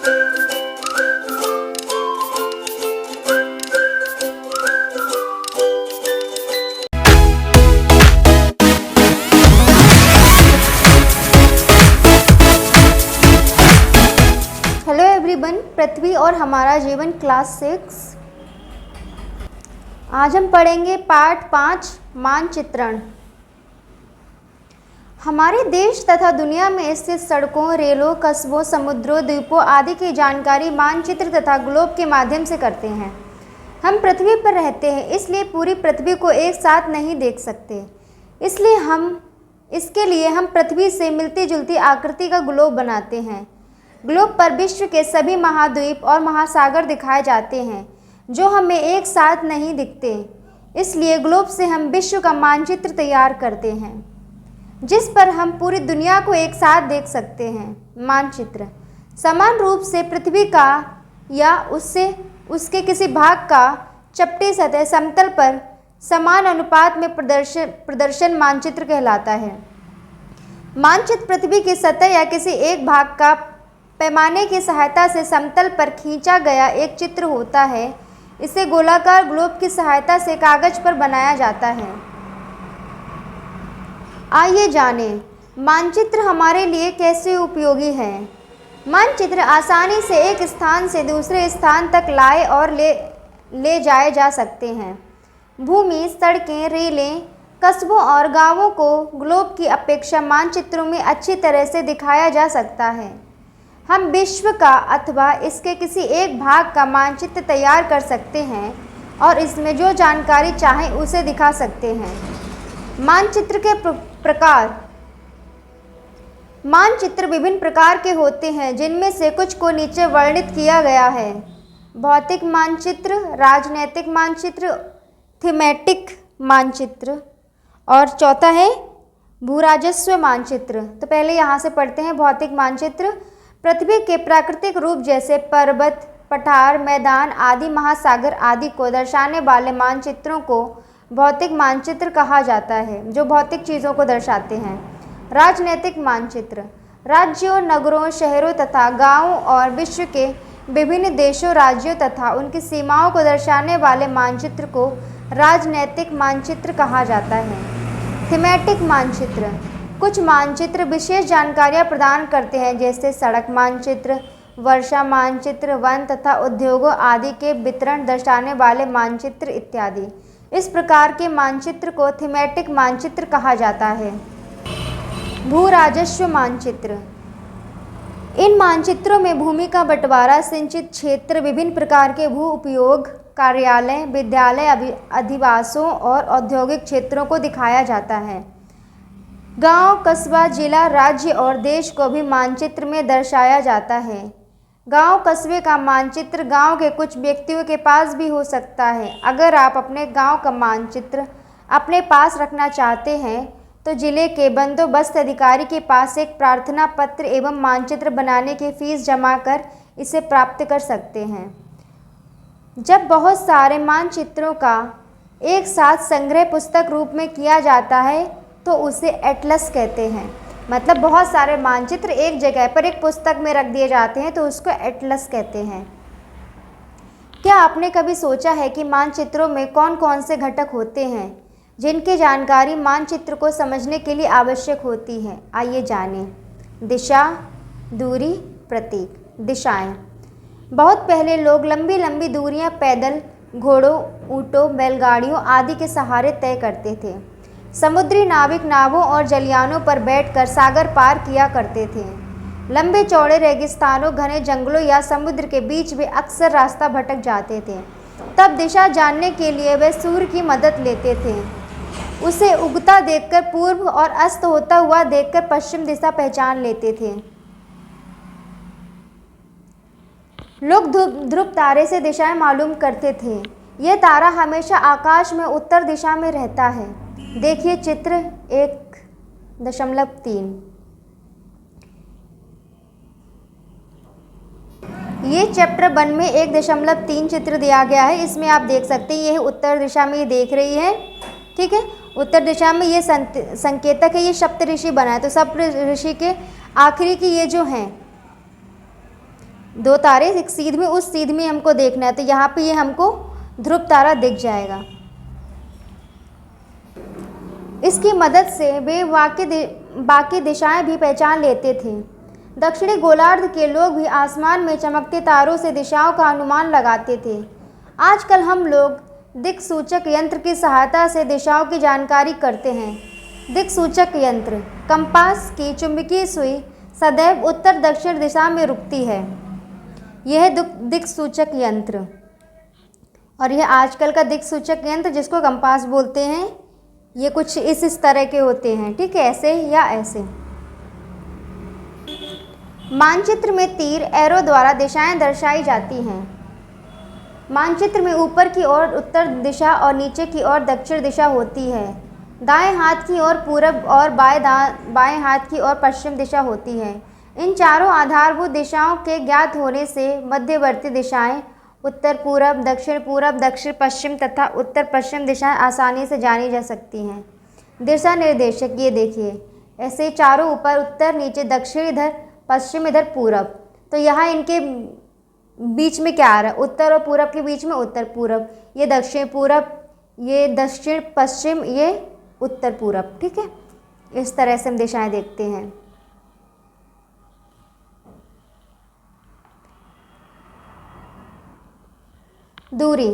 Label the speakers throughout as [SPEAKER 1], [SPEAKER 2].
[SPEAKER 1] Hello everyone, पृथ्वी और हमारा जीवन क्लास 6। आज हम पढ़ेंगे पाठ 5 मानचित्रण। हमारे देश तथा दुनिया में स्थित सड़कों, रेलों, कस्बों, समुद्रों, द्वीपों आदि की जानकारी मानचित्र तथा ग्लोब के माध्यम से करते हैं। हम पृथ्वी पर रहते हैं, इसलिए पूरी पृथ्वी को एक साथ नहीं देख सकते। इसके लिए हम पृथ्वी से मिलती जुलती आकृति का ग्लोब बनाते हैं। ग्लोब पर विश्व के सभी महाद्वीप और महासागर दिखाए जाते हैं जो हमें एक साथ नहीं दिखते। इसलिए ग्लोब से हम विश्व का मानचित्र तैयार करते हैं जिस पर हम पूरी दुनिया को एक साथ देख सकते हैं। मानचित्र समान रूप से पृथ्वी का या उसके किसी भाग का चपटी सतह समतल पर समान अनुपात में प्रदर्शन मानचित्र कहलाता है। मानचित्र पृथ्वी की सतह या किसी एक भाग का पैमाने की सहायता से समतल पर खींचा गया एक चित्र होता है। इसे गोलाकार ग्लोब की सहायता से कागज पर बनाया जाता है। आइए जानें, मानचित्र हमारे लिए कैसे उपयोगी है। मानचित्र आसानी से एक स्थान से दूसरे स्थान तक लाए और ले जाए जा सकते हैं। भूमि, सड़कें, रेलें, कस्बों और गांवों को ग्लोब की अपेक्षा मानचित्रों में अच्छी तरह से दिखाया जा सकता है। हम विश्व का अथवा इसके किसी एक भाग का मानचित्र तैयार कर सकते हैं और इसमें जो जानकारी चाहें उसे दिखा सकते हैं। मानचित्र के प्रकार। मानचित्र विभिन्न प्रकार के होते हैं जिनमें से कुछ को नीचे वर्णित किया गया है। भौतिक मानचित्र, राजनैतिक मानचित्र, थीमेटिक मानचित्र और चौथा है भूराजस्व मानचित्र। तो पहले यहाँ से पढ़ते हैं भौतिक मानचित्र। पृथ्वी के प्राकृतिक रूप जैसे पर्वत, पठार, मैदान आदि, महासागर आदि को दर्शाने वाले मानचित्रों को भौतिक मानचित्र कहा जाता है जो भौतिक चीज़ों को दर्शाते हैं। राजनैतिक मानचित्र राज्यों, नगरों, शहरों तथा गांवों और विश्व के विभिन्न देशों, राज्यों तथा उनकी सीमाओं को दर्शाने वाले मानचित्र को राजनैतिक मानचित्र कहा जाता है। थीमेटिक मानचित्र कुछ मानचित्र विशेष जानकारियाँ प्रदान करते हैं जैसे सड़क मानचित्र, वर्षा मानचित्र, वन तथा उद्योगों आदि के वितरण दर्शाने वाले मानचित्र इत्यादि। इस प्रकार के मानचित्र को थीमेटिक मानचित्र कहा जाता है। भूराजस्व मानचित्र इन मानचित्रों में भूमि का बंटवारा, सिंचित क्षेत्र, विभिन्न प्रकार के भू उपयोग, कार्यालय, विद्यालय, अधिवासों और औद्योगिक क्षेत्रों को दिखाया जाता है। गांव, कस्बा, जिला, राज्य और देश को भी मानचित्र में दर्शाया जाता है। गांव, कस्बे का मानचित्र गांव के कुछ व्यक्तियों के पास भी हो सकता है। अगर आप अपने गांव का मानचित्र अपने पास रखना चाहते हैं तो जिले के बंदोबस्त अधिकारी के पास एक प्रार्थना पत्र एवं मानचित्र बनाने की फीस जमा कर इसे प्राप्त कर सकते हैं। जब बहुत सारे मानचित्रों का एक साथ संग्रह पुस्तक रूप में किया जाता है तो उसे एटलस कहते हैं। मतलब बहुत सारे मानचित्र एक जगह पर एक पुस्तक में रख दिए जाते हैं तो उसको एटलस कहते हैं। क्या आपने कभी सोचा है कि मानचित्रों में कौन कौन से घटक होते हैं जिनकी जानकारी मानचित्र को समझने के लिए आवश्यक होती है? आइए जानें। दिशा, दूरी, प्रतीक। दिशाएं। बहुत पहले लोग लंबी लंबी दूरियां पैदल, घोड़ों, ऊँटों, बैलगाड़ियों आदि के सहारे तय करते थे। समुद्री नाविक नावों और जलयानों पर बैठकर सागर पार किया करते थे। लंबे चौड़े रेगिस्तानों, घने जंगलों या समुद्र के बीच वे अक्सर रास्ता भटक जाते थे। तब दिशा जानने के लिए वे सूर्य की मदद लेते थे। उसे उगता देखकर पूर्व और अस्त होता हुआ देखकर पश्चिम दिशा पहचान लेते थे। लोग ध्रुव तारे से दिशाएं मालूम करते थे। यह तारा हमेशा आकाश में उत्तर दिशा में रहता है। देखिए चित्र 1.3। ये चैप्टर 1 में 1.3 चित्र दिया गया है। इसमें आप देख सकते हैं ये उत्तर दिशा में ये देख रही है, ठीक है। उत्तर दिशा में ये संकेतक है, ये सप्त ऋषि बना है। तो सप्त ऋषि के आखिरी की ये जो हैं दो तारे एक सीध में, उस सीध में हमको देखना है, तो यहाँ पे ये हमको ध्रुव तारा दिख जाएगा। इसकी मदद से वे बाकी दिशाएं भी पहचान लेते थे। दक्षिणी गोलार्ध के लोग भी आसमान में चमकते तारों से दिशाओं का अनुमान लगाते थे। आजकल हम लोग दिक्सूचक यंत्र की सहायता से दिशाओं की जानकारी करते हैं। दिक्सूचक यंत्र, कंपास की चुंबकीय सुई सदैव उत्तर दक्षिण दिशा में रुकती है। यह दिक्सूचक यंत्र, और यह आजकल का दिक्सूचक यंत्र जिसको कंपास बोलते हैं, ये कुछ इस तरह के होते हैं, ठीक है, ऐसे या ऐसे। मानचित्र में तीर एरो द्वारा दिशाएं दर्शाई जाती हैं। मानचित्र में ऊपर की ओर उत्तर दिशा और नीचे की ओर दक्षिण दिशा होती है। दाएं हाथ की ओर पूरब और बाएं हाथ की ओर पश्चिम दिशा होती है। इन चारों आधारभूत दिशाओं के ज्ञात होने से मध्यवर्ती दिशाएं उत्तर पूरब, दक्षिण पश्चिम तथा उत्तर पश्चिम दिशाएं आसानी से जानी जा सकती हैं। दिशा निर्देशक ये देखिए, ऐसे चारों ऊपर उत्तर, नीचे दक्षिण, इधर पश्चिम, इधर पूरब। तो यहाँ इनके बीच में क्या आ रहा है, उत्तर और पूरब के बीच में उत्तर पूरब, ये दक्षिण पूरब, ये दक्षिण पश्चिम, ये उत्तर पूरब, ठीक है। इस तरह से हम दिशाएं देखते हैं। दूरी,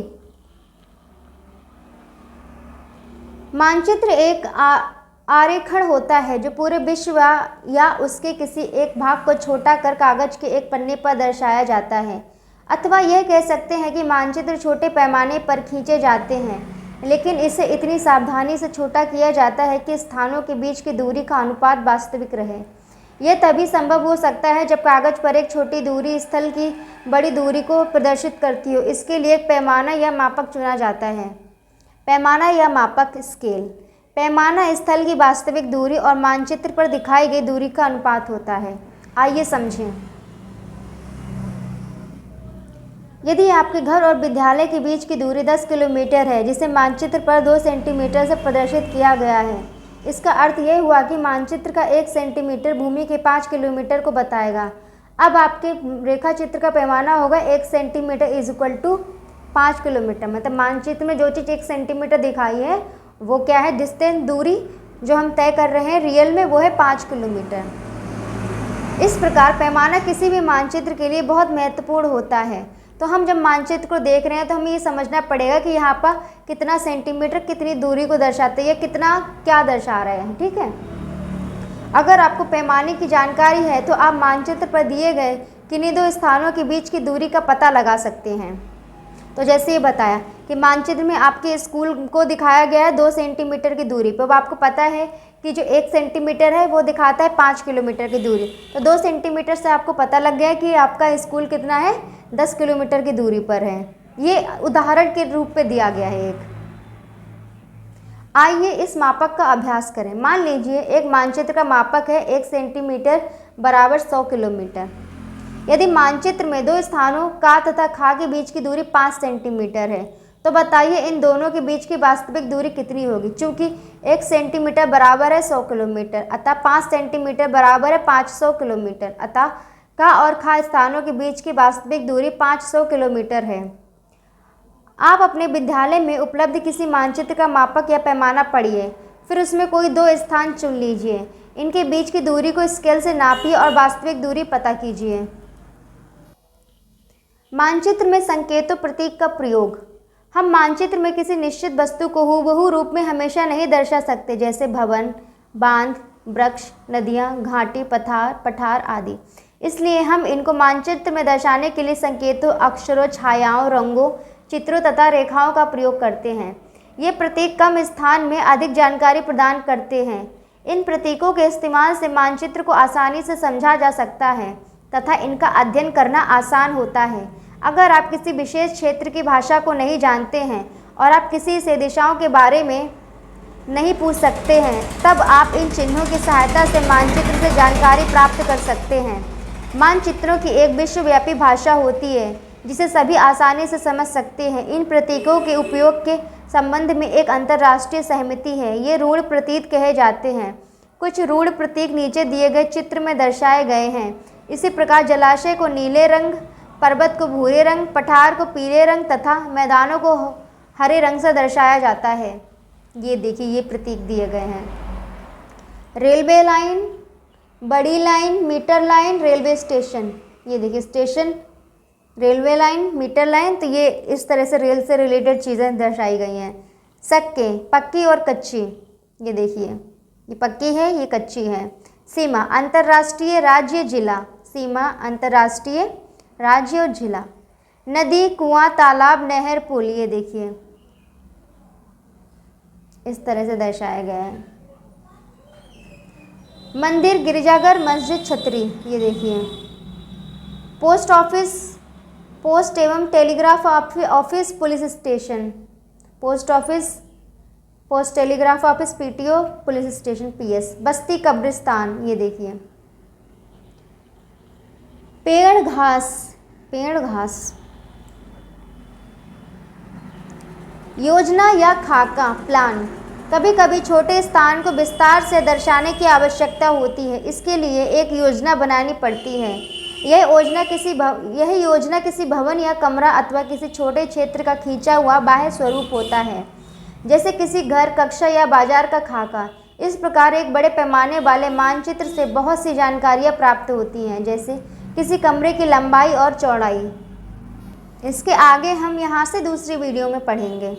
[SPEAKER 1] मानचित्र एक आरेखण होता है जो पूरे विश्व या उसके किसी एक भाग को छोटा कर कागज के एक पन्ने पर दर्शाया जाता है। अथवा यह कह सकते हैं कि मानचित्र छोटे पैमाने पर खींचे जाते हैं, लेकिन इसे इतनी सावधानी से छोटा किया जाता है कि स्थानों के बीच की दूरी का अनुपात वास्तविक रहे। यह तभी संभव हो सकता है जब कागज पर एक छोटी दूरी स्थल की बड़ी दूरी को प्रदर्शित करती हो। इसके लिए एक पैमाना या मापक चुना जाता है। पैमाना या मापक, स्केल। पैमाना स्थल की वास्तविक दूरी और मानचित्र पर दिखाई गई दूरी का अनुपात होता है। आइए समझें। यदि आपके घर और विद्यालय के बीच की दूरी 10 किलोमीटर है, जिसे मानचित्र पर 2 सेंटीमीटर से प्रदर्शित किया गया है, इसका अर्थ यह हुआ कि मानचित्र का 1 सेंटीमीटर भूमि के 5 किलोमीटर को बताएगा। अब आपके रेखा चित्र का पैमाना होगा 1 centimetre is equal to 5 kilometre. मतलब मानचित्र में जो चीज़ 1 सेंटीमीटर दिखाई है वो क्या है, डिस्टेंस, दूरी जो हम तय कर रहे हैं रियल में, वो है 5 किलोमीटर। इस प्रकार पैमाना किसी भी मानचित्र के लिए बहुत महत्वपूर्ण होता है। तो हम जब मानचित्र को देख रहे हैं तो हमें ये समझना पड़ेगा कि यहाँ पर कितना सेंटीमीटर कितनी दूरी को दर्शाते हैं, कितना क्या दर्शा रहे हैं, ठीक है। अगर आपको पैमाने की जानकारी है तो आप मानचित्र पर दिए गए किन्हीं दो स्थानों के बीच की दूरी का पता लगा सकते हैं। तो जैसे ये बताया कि मानचित्र में आपके स्कूल को दिखाया गया है 2 सेंटीमीटर की दूरी पर। अब आपको पता है कि जो 1 सेंटीमीटर है वो दिखाता है 5 किलोमीटर की दूरी। तो 2 सेंटीमीटर से आपको पता लग गया कि आपका स्कूल कितना है, 10 किलोमीटर की दूरी पर है। ये उदाहरण के रूप में दिया गया है एक। आइए इस मापक का अभ्यास करें। मान लीजिए एक मानचित्र का मापक है 1 सेंटीमीटर बराबर 100 किलोमीटर। यदि मानचित्र में 2 स्थानों का तथा खा के बीच की दूरी 5 सेंटीमीटर है, तो बताइए इन दोनों के बीच की वास्तविक दूरी कितनी होगी। चूँकि 1 सेंटीमीटर बराबर है 100 किलोमीटर, अतः 5 सेंटीमीटर बराबर है 500 किलोमीटर, अतः का और खा स्थानों के बीच की वास्तविक दूरी 500 किलोमीटर है। आप अपने विद्यालय में उपलब्ध किसी मानचित्र का मापक या पैमाना पढ़िए, फिर उसमें कोई 2 स्थान चुन लीजिए, इनके बीच की दूरी को स्केल से नापिए और वास्तविक दूरी पता कीजिए। मानचित्र में संकेतों प्रतीक का प्रयोग। हम मानचित्र में किसी निश्चित वस्तु को हूबहू रूप में हमेशा नहीं दर्शा सकते, जैसे भवन, बांध, वृक्ष, नदियाँ, घाटी, पठार आदि। इसलिए हम इनको मानचित्र में दर्शाने के लिए संकेतों, अक्षरों, छायाओं, रंगों, चित्रों तथा रेखाओं का प्रयोग करते हैं। ये प्रतीक कम स्थान में अधिक जानकारी प्रदान करते हैं। इन प्रतीकों के इस्तेमाल से मानचित्र को आसानी से समझा जा सकता है तथा इनका अध्ययन करना आसान होता है। अगर आप किसी विशेष क्षेत्र की भाषा को नहीं जानते हैं और आप किसी से दिशाओं के बारे में नहीं पूछ सकते हैं, तब आप इन चिन्हों की सहायता से मानचित्र से जानकारी प्राप्त कर सकते हैं। मानचित्रों की एक विश्वव्यापी भाषा होती है जिसे सभी आसानी से समझ सकते हैं। इन प्रतीकों के उपयोग के संबंध में एक अंतर्राष्ट्रीय सहमति है। ये रूढ़ प्रतीक कहे जाते हैं। कुछ रूढ़ प्रतीक नीचे दिए गए चित्र में दर्शाए गए हैं। इसी प्रकार जलाशय को नीले रंग, पर्वत को भूरे रंग, पठार को पीले रंग तथा मैदानों को हरे रंग से दर्शाया जाता है। ये देखिए, ये प्रतीक दिए गए हैं। रेलवे लाइन, बड़ी line, metre line, railway station. ये देखिए station, railway line, metre line, तो ये इस तरह से रेल से रिलेटेड चीज़ें दर्शाई गई हैं। सक्के, पक्की और कच्ची। ये देखिए, ये पक्की है, ये कच्ची है। सीमा, अंतर्राष्ट्रीय, राज्य, जिला। सीमा, अंतर्राष्ट्रीय, राज्य और जिला। नदी, कुआं, तालाब, नहर, पुल। ये देखिए इस तरह से दर्शाया गया है। मंदिर, गिरजाघर, मस्जिद, छतरी। ये देखिए। पोस्ट ऑफिस, पोस्ट एवं telegraph office, police station. Post office, post telegraph office, PTO, police station, PS. बस्ती, कब्रिस्तान। ये देखिए। पेड़, घास, पेड़, घास। योजना या खाका, प्लान। कभी कभी छोटे स्थान को विस्तार से दर्शाने की आवश्यकता होती है, इसके लिए एक योजना बनानी पड़ती है। यह योजना किसी भवन या कमरा अथवा किसी छोटे क्षेत्र का खींचा हुआ बाह्य स्वरूप होता है, जैसे किसी घर, कक्षा या बाजार का खाका। इस प्रकार एक बड़े पैमाने वाले मानचित्र से बहुत सी जानकारियाँ प्राप्त होती हैं, जैसे किसी कमरे की लंबाई और चौड़ाई। इसके आगे हम यहाँ से दूसरी वीडियो में पढ़ेंगे।